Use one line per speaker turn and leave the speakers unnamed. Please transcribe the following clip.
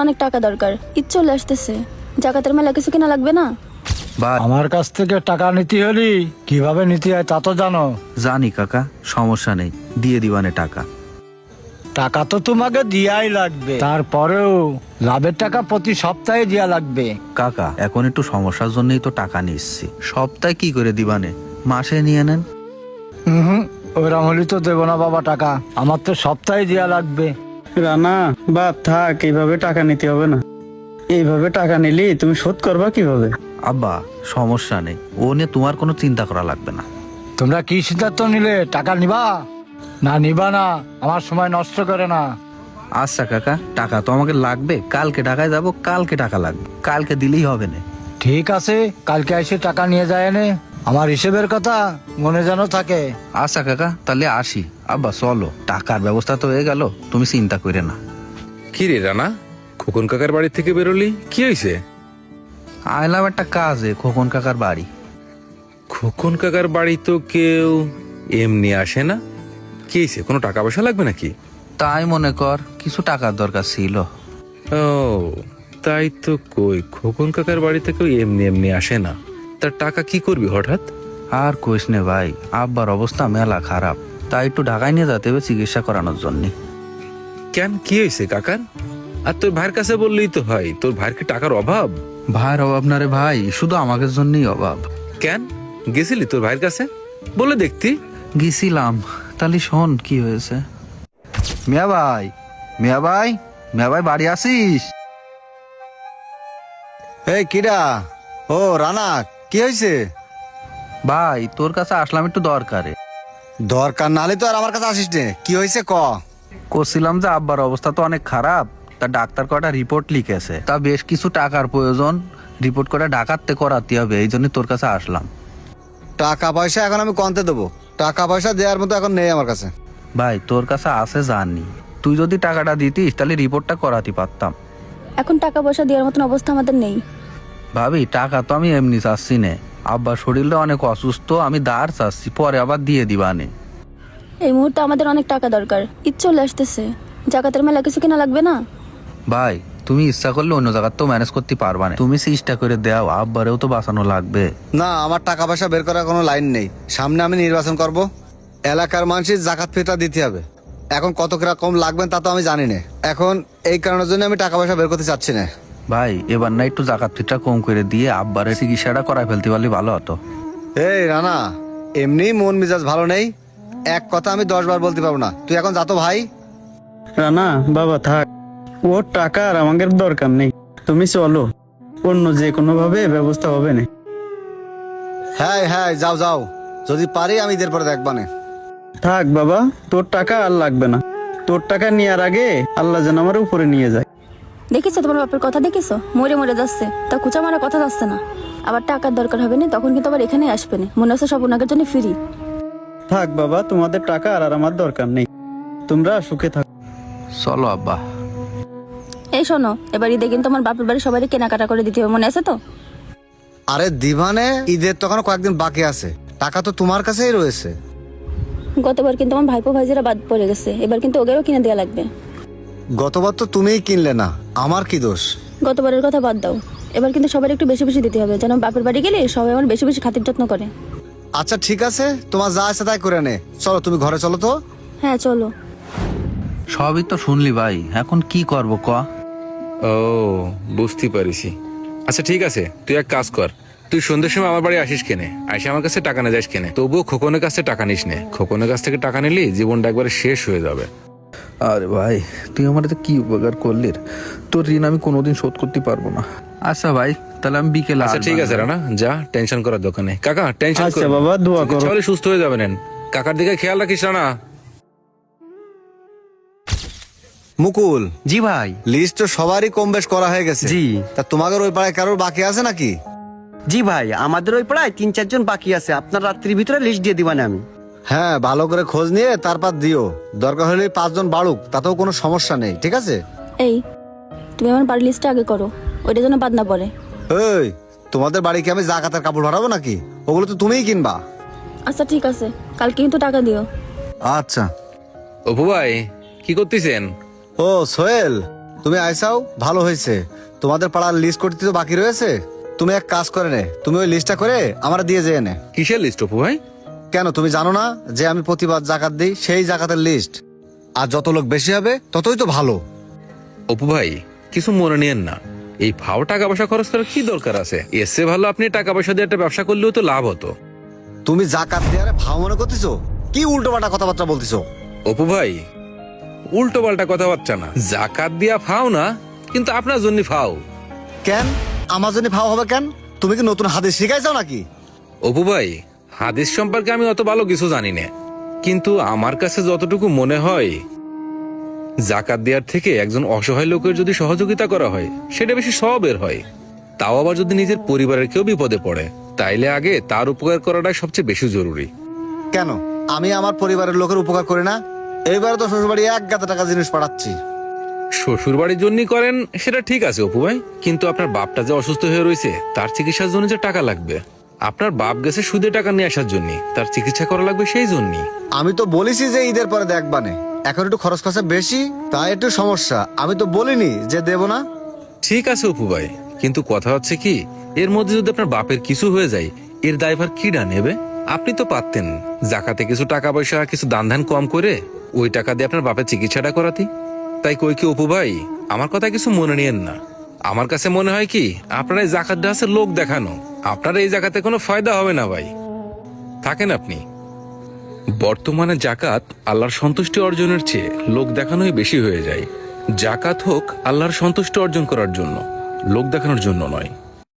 অনেক টাকা দরকার, ঈদ চলে আসতেছে, জাকাতের মেলা কিছু কিনা লাগবে না?
ভাই
আমার কাছ থেকে টাকা নিতে হলি কিভাবে নিতে হয় তা তো জানো।
জানি কাকা, সমস্যা নেই, দিয়ে দিবানে টাকা।
টাকা তো তোমাকে দিয়াই লাগবে, তারপরেও লাভের টাকা প্রতি সপ্তাহে দেয়া লাগবে।
কাকা এখন একটু সমস্যার জন্যই তো টাকা নিচ্ছি, সপ্তাহে কি করে দিবানে, মাসে নিয়ে নেন।
হুম, ওইরকম হলি তো দেবো না বাবা টাকা, আমার তো সপ্তাহে দেয়া লাগবে।
রানা বাপ থাক, এইভাবে টাকা নিতে হবে না। এইভাবে টাকা নিলি তুমি শোধ করবা কিভাবে?
আব্বা সমস্যা নেই, ও নিয়ে তোমার কোনো চিন্তা করা লাগবে না।
তোমরা কি সিদ্ধান্ত নিলে, টাকা নিবা না নিবা না? আমার সময় নষ্ট করে না।
আচ্ছা কাকা, টাকা তো আমাকে লাগবে, কালকে ঢাকায় যাব, কালকে টাকা লাগবে, কালকে দিলেই হবে না।
ঠিক আছে, কালকে এসে টাকা নিয়ে যায় নে, আমার হিসেবের কথা মনে যেন থাকে।
আচ্ছা কাকা, তাহলে আসি। আব্বা চলো, টাকার ব্যবস্থা তো হয়ে গেল, তুমি চিন্তা করে না।
কি রে রানা, খোকন কাকার বাড়ি থেকে বেরোলি, কি হয়েছে?
আইলাম একটা কাজে খোকন কাকার বাড়ি।
খোকন কাকার বাড়ি তো কেউ এমনি আসে না। কি হয়েছে, কোনো টাকা পয়সা লাগবে নাকি?
তাই মনে কর কিছু টাকার দরকার ছিল।
ও তাই তো, কই খোকন কাকার বাড়িতে কেউ এমনি এমনি আসে না। তার টাকা কি করবি হঠাৎ?
আর কইস নে ভাই, আব্বার অবস্থা মেলা খারাপ, তাই একটু ঢাকায় নিয়ে যেতে হবে চিকিৎসা করানোর জন্য।
কেন, কি হয়েছে কাকার? আর তোর ভাইয়ের কাছে বললেই তো হয়, তোর ভাইয়ের কি টাকার অভাব?
ভাইয়ের অভাব না রে ভাই, শুধু আমাদের জন্যই অভাব।
কেন গেছিলি তোর ভাইয়ের কাছে? বলে দেখতি।
গেছিলাম, তাহলে শোন কি হয়েছে। মিয়া ভাই, মিয়া ভাই, মিয়া ভাই বাড়ি আসিস?
এই কিডা? ও রানা, কি হয়েছে?
ভাই তোর কাছে আসলাম একটু দরকারে।
দরকার নালে তো আর আমার কাছে আসিস নে, কি হয়েছে ক?
করছিলাম যে আব্বার অবস্থা তো অনেক খারাপ, তা ডাক্তার কটা রিপোর্ট লিখেছে, তা বেশ কিছু টাকার প্রয়োজন, রিপোর্ট করে ডাকাতে করাতে হবে, এই জন্য তোর কাছে আসলাম।
টাকা পয়সা এখন আমি কনতে দেবো? টাকা পয়সা দেওয়ার মতো এখন নেই আমার কাছে।
ভাই তোর কাছে আছে জানি, তুই যদি টাকাটা দিতিস তাহলে রিপোর্টটা করাতে পারতাম।
এখন টাকা পয়সা দেওয়ার মতন অবস্থা আমাদের নেই।
ভাবি টাকা তো আমি এমনি চাচ্ছি নে, আব্বার শরীরটা অনেক অসুস্থ, আমি ধার চাচ্ছি, পরে আবার দিয়ে দিবানে।
এই মুহূর্তে আমাদের অনেক টাকা দরকার, ঈদ চলে আসতেছে, জাকাতের মেলা কিছু কিনা লাগবে না?
ভাই তুমি ইচ্ছা করলে অন্য জায়গা তো ম্যানেজ করতে পারবা না, তুমি চেষ্টা করে দাও, আব্বারেও তো বাঁচানো লাগবে।
না, আমার টাকা পয়সা বের করার কোনো লাইন নেই। সামনে আমি নির্বাচন করব, এলাকার মানুষের জাকাত ফিটা দিতে হবে। এখন কত কিরকম লাগবেন তা তো আমি জানি না, এখন এই কারণের জন্য আমি টাকা পয়সা বের করতে চাচ্ছি না।
ভাই এবার না একটু জাকাত ফিটটা কম করে দিয়ে আব্বারের চিকিৎসাটা করায় ফেলতে পারলে ভালো হতো।
এই রানা, এমনি মন মেজাজ ভালো নেই, এক কথা আমি 10 বার বলতে পারবো না। তুই এখন যা তো ভাই।
রানা বাবা থাক, ওর টাকা আর আমাদের দরকার নেই, তুমি চলো, অন্য যে কোনো ভাবে ব্যবস্থা হবে না।
হ্যাঁ হ্যাঁ, যাও যাও, যদি পারি আমি ঈদের পরে দেখবানে।
থাক বাবা, তোর টাকা আর লাগবে না। তোর টাকা নেওয়ার আগে আল্লাহ যেন আমার উপরে নিয়ে যায়।
দেখেছো তোমার বাপের কথা, দেখেছো মরে মরে যাচ্ছে, তা কুচা মারা কথা যাচ্ছে না। আবার টাকার দরকার হবে না, তখন কিন্তু আবার এখানে আসবে না, মনে হচ্ছে সব ওনাদের জন্য ফ্রি।
থাক বাবা, তোমাদের টাকা আর আমার দরকার নেই, তোমরা সুখে থাকো।
চলো আব্বা।
এই শোনো, এবার ঈদে কিন্তু তোমার বাপের বাড়ি সবাই কেনাকাটা করে দিতে হবে, মনে আছে তো?
আরে দিবানে, ঈদের তো এখনো কয়েকদিন বাকি আছে, টাকা তো তোমার কাছেই রয়েছে।
গতবার কিন্তু আমার ভাইপো ভাইজিরা বাদ পড়ে গেছে, এবার কিন্তু ওদেরও কিনে দেওয়া লাগবে।
গতবার তো তুমিই কিনলে না, আমার কি দোষ?
গতবারের কথা বাদ দাও, এবার কিন্তু সবার একটু বেশি বেশি দিতে হবে, যেন বাপের বাড়ি গেলে সবাই আমার বেশি বেশি খাতির যত্ন করে।
আচ্ছা ঠিক আছে, তোমার যা আছে তাই করে নে। চলো তুমি ঘরে চলো তো।
হ্যাঁ চলো।
সবই তো শুনলি ভাই, এখন কি করব ক?
ও বুঝতে পারিছি। আচ্ছা ঠিক আছে, তুই এক কাজ কর, তুই সন্ধ্যের সময় আমার বাড়ি আসিস কেনে, আসে আমার কাছে টাকা না যাস কেনে, তবুও খোকনের কাছে টাকা নিস নে। খোকনের কাছ থেকে টাকা নিলি জীবনটা একবারে শেষ হয়ে যাবে।
আরে ভাই তুই আমার তো কি উপকার করলি, তোর ঋণ আমি কোনোদিন শোধ করতে পারবো না। আচ্ছা ভাই, তাহলে আমি বিকেলে
আচ্ছা ঠিক আছে রানা, যা, টেনশন করার দোকানে। কাকা টেনশন
আচ্ছা বাবা, দোয়া করো।
সবাই সুস্থ হয়ে যাবেন। কাকার দিকে খেয়াল রাখিস রানা।
মুকুল,
জি ভাই।
লিস্ট তো সবারই কম বেশ করা হয়ে গেছে।
জি।
তা তোমাদের ওই পাড়ায় কারোর বাকি আছে নাকি?
জি ভাই, আমাদের ওই পাড়ায় 3-4 জন বাকি আছে, আপনার রাত্রির ভিতরে লিস্ট দিয়ে দিবানে আমি।
হ্যাঁ, ভালো করে খোঁজ নিয়ে তারপর দিও, দরকার হলে 5 জন বাড়ুক, তাতেও কোনো সমস্যা নেই, ঠিক আছে?
এই তুমি আমার বাড়ির লিস্টটা আগে করো, ওইটা যেন বাদ না পড়ে।
এই, তোমাদের বাড়ি কি আমি জাকাতের কাপড় ভাড়াবো নাকি? ওগুলো তো তুমিই কিনবা।
আচ্ছা ঠিক আছে, কালকে কিন্তু টাকা দিও।
আচ্ছা।
অপু ভাই কি করতেছেন?
ও সোহেল, তুমি আইসাও ভালো হয়েছে। তোমাদের পাড়ার লিস্ট করতে তো বাকি রয়েছে। তুমি এক কাজ করে নে, তুমি ওই লিস্টটা করে আমার দিয়ে যেয়ে নে।
কিসের লিস্ট অপু ভাই?
কেন তুমি জানো না যে আমি প্রতিবার জাকাত দিই? সেই জাকাতের লিস্ট। আর যত লোক বেশি হবে ততই তো ভালো।
অপু ভাই কিছু মনে নিয়েন না, এই ফাও টাকা পয়সা খরচ করার কি দরকার আছে? এসে ভালো আপনি টাকা পয়সা দিয়ে একটা ব্যবসা করলেও তো লাভ হতো।
তুমি জাকাত দেওয়ারে ভাও মনে করতেছো? কি উল্টো পাল্টা কথাবার্তা বলতেছো?
অপু ভাই উল্টো পাল্টা কথাবার্তা না, জাকাত দিয়া ফাও না, কিন্তু আপনার জন্য ফাও।
কেন আমার জন্য ভাও হবে কেন? তুমি কি নতুন হাদিস শিখাইছো নাকি?
অপু ভাই হাদিস সম্পর্কে আমি অত ভালো কিছু জানি না, কিন্তু আমার কাছে যতটুকু মনে হয় জাকাত দেওয়ার থেকে একজন অসহায় লোকের যদি সহযোগিতা করা হয় সেটা বেশি সওয়াবের হয়। তাও আবার যদি নিজের পরিবারের কেউ বিপদে পড়ে, তাইলে আগে তার উপকার করাটাই সবচেয়ে বেশি জরুরি।
কেন আমি আমার পরিবারের লোকের উপকার করি না? এইবারে তো শ্বশুরবাড়ি 1 গাদা টাকা জিনিস পাঠাচ্ছি।
শ্বশুর বাড়ির জন্য করেন সেটা ঠিক আছে অপু ভাই, কিন্তু আপনার বাপটা যে অসুস্থ হয়ে রয়েছে তার চিকিৎসার জন্য যে টাকা লাগবে, আপনার বাপ গেছে সুদে টাকা নিয়ে আসার জন্য, তার চিকিৎসা করা লাগবে সেই জন্যই।
আমি তো বলেছি যে ঈদের পরে দেখবানে, এখন একটু খরচ খরচা বেশি তাই একটু সমস্যা। আমি তো বলিনি যে দেব না।
ঠিক আছে অপু ভাই, কিন্তু কথা হচ্ছে কি, এর মধ্যে যদি আপনার বাপের কিছু হয়ে যায় এর দায়ভার কিডা নেবে? আপনি তো পারতেন জাকাতে কিছু টাকা পয়সা কিছু দান ধান কম করে ওই টাকা দিয়ে আপনার বাপের চিকিৎসাটা করাতে। তাই কই কি অপু ভাই, আমার কথা কিছু মনে নিয়েন না। আমার কাছে মনে হয় কি আপনার এই জাকাত দেওয়া আছে লোক দেখানো, আপনার এই জাকাতে কোনো ফায়দা হবে না ভাই। থাকেন আপনি। বর্তমানে জাকাত আল্লাহর সন্তুষ্টি অর্জনের চেয়ে লোক দেখানোই বেশি হয়ে যায়। জাকাত হোক আল্লাহর সন্তুষ্টি অর্জন করার জন্য, লোক দেখানোর জন্য নয়।